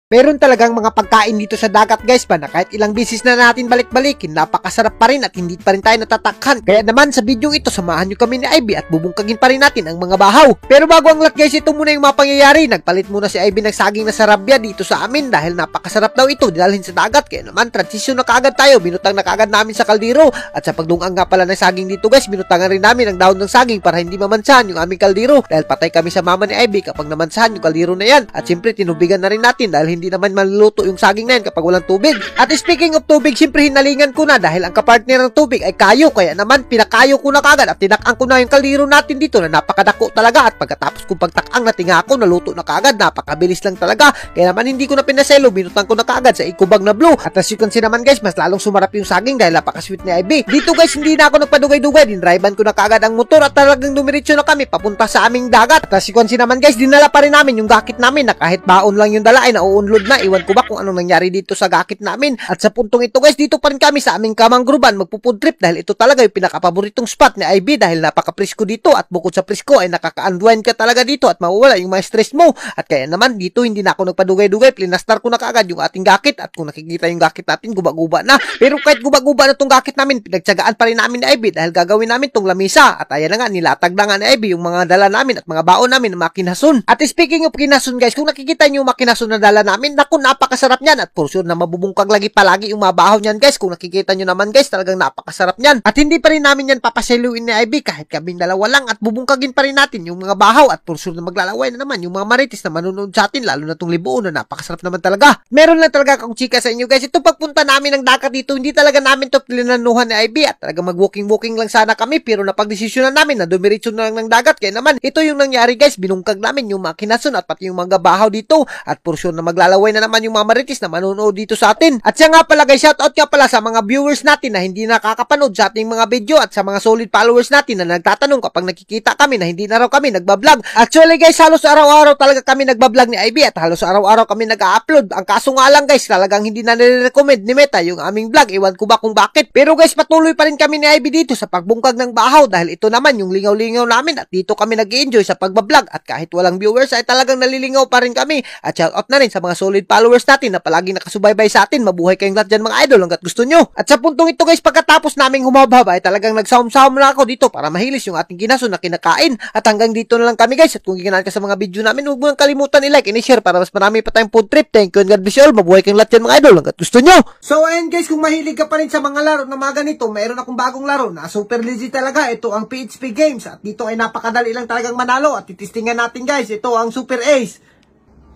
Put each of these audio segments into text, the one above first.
Meron talagang mga pagkain dito sa dagat guys pa na kahit ilang bisis na natin balik-balikin, napakasarap pa rin at hindi pa rin tayo natatakhan. Kaya naman sa video ito, samahan nyo kami ni Ivy at bubungkagin pa rin natin ang mga bahaw. Pero bago ang lahat guys, ito muna yung mga pangyayari. Nagpalit muna si Ivy ng saging na sarabya dito sa amin dahil napakasarap daw ito dinalhin sa dagat. Kaya naman transisyon na kaagad tayo, binutang na kaagad namin sa kaldero. At sa pagdungang nga pala ng saging dito guys, binutangan rin namin ang dahon ng saging para hindi mamansahan yung aming kaldero. Dahil patay kami sa mama ni Ivy kapag namansahan yung kaldero na yan. At siyempre tinubigan na rin natin dahil hindi naman maluluto yung saging na yan kapag walang tubig. At speaking of tubig, siyempre hinalingan ko na dahil ang kapartner ng tubig ay kayo. Kaya naman pinakayo ko na kagad at tinakang ko na yung kaldero natin dito na napakadako talaga. At pagkatapos kong pagtakang na tinga ko, naluto na kagad. Napakabilis lang talaga. Kaya naman hindi ko na pinaselo, binutang ko na kagad sa ikubang na blue. At as you can see naman guys, mas lalong sumarap yung saging dahil napakasweet ni Ivy. Dito guys, hindi na ako nagpadugay-dugay. Dinriban ko na kagad ang motor at talagang dumiretso na kami papunta sa aming dagat. At as you can see naman guys, dinala pa rin namin yung gakit namin na kahit baon lang yung dala ay nauunlod na. Iwan ko ba kung anong nangyari dito sa gakit namin. At sa puntong ito guys, dito pa rin kami sa aming kamangruban magpupud trip dahil ito talaga yung pinakapaboritong spot ni Ivy dahil napaka-presko dito at bukod sa presko ay nakaka-unwind ka talaga dito at mawawala yung mga stress mo. At kaya naman dito hindi na ako nagpadugay-dugay, plinastar ko na kaagad yung ating gakit at kung nakikita yung gakit natin guba-guba na. Pero kahit guba-guba na tong gakit namin, pinagtsagaan pa rin namin ni Ivy dahil gagawin namin tong lamisa. At ayan na nga, nilatag na nga ni Ivy yung mga dala namin at mga baon namin na makinason. At speaking of kinason guys, kung nakikita nyo yung makinason na dala namin, naku, napakasarap niyan at for sure na mabubungkag lagi palagi yung mabahaw niyan guys. Kung nakikita nyo naman guys, talagang napakasarap niyan. At hindi pa rin namin yan papaseluin ni Ivy kahit kaming dalawa lang at bubungkagin pa rin natin yung mga bahaw at for sure na maglalaway na naman yung mga marites na manunood sa atin lalo na tong libuon na napakasarap naman talaga. Meron lang talaga akong chika sa inyo guys, ito pagpunta namin ng dagat dito, hindi talaga namin to plinanuhan ni Ivy at talaga mag-walking lang sana kami pero napagdesisyonan namin na dumiretso na lang ng dagat. Kaya naman ito yung nangyari guys, binungkag namin yung makinason at pati yung mga bahaw dito at for sure na maglalaway na naman yung mga marites na manunood dito sa atin. At siya nga pala guys, shoutout nga pala sa mga viewers natin na hindi nakakapanood sa ating mga video at sa mga solid followers natin na nagtatanong kapag nakikita kami na hindi na raw kami nagbablog. Actually guys, halos araw-araw talaga kami nagbablog ni Ivy at halos araw-araw kami nag-upload. Ang kaso nga lang guys, talagang hindi na nire-recommend ni Meta yung aming vlog. Iwan ko ba kung bakit. Pero guys, patuloy pa rin kami ni Ivy dito sa pagbungkag ng bahaw dahil ito naman yung lingaw-lingaw namin at dito kami nag-enjoy sa pagbablog at kahit walang viewers ay talagang nalilingaw pa rin kami. At shoutout na rin sa mga solid followers natin na palagi nakasubaybay sa atin. Mabuhay kayong lahat dyan mga idol hanggat gusto nyo. At sa puntong ito guys, pagkatapos naming humabhab ay talagang nagsahom-sahom na ako dito para mahilis yung ating kinason na kinakain. At hanggang dito na lang kami guys. At kung giganaan ka sa mga video namin, huwag mo nang kalimutan i-like and i-share para mas marami pa tayong food trip. Thank you and God bless you all. Mabuhay kayong lahat dyan mga idol hanggat gusto nyo. So ayun guys, kung mahilig ka pa rin sa mga laro na mga ganito, mayroon akong bagong laro na super legit talaga. Ito ang PHP Games at dito ay napakadali lang talagang manalo at titistingan natin guys. Ito ang Super Ace.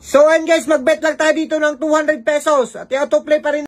So ayun guys, mag-bet lang tayo dito ng 200 pesos at i-autoplay pa rin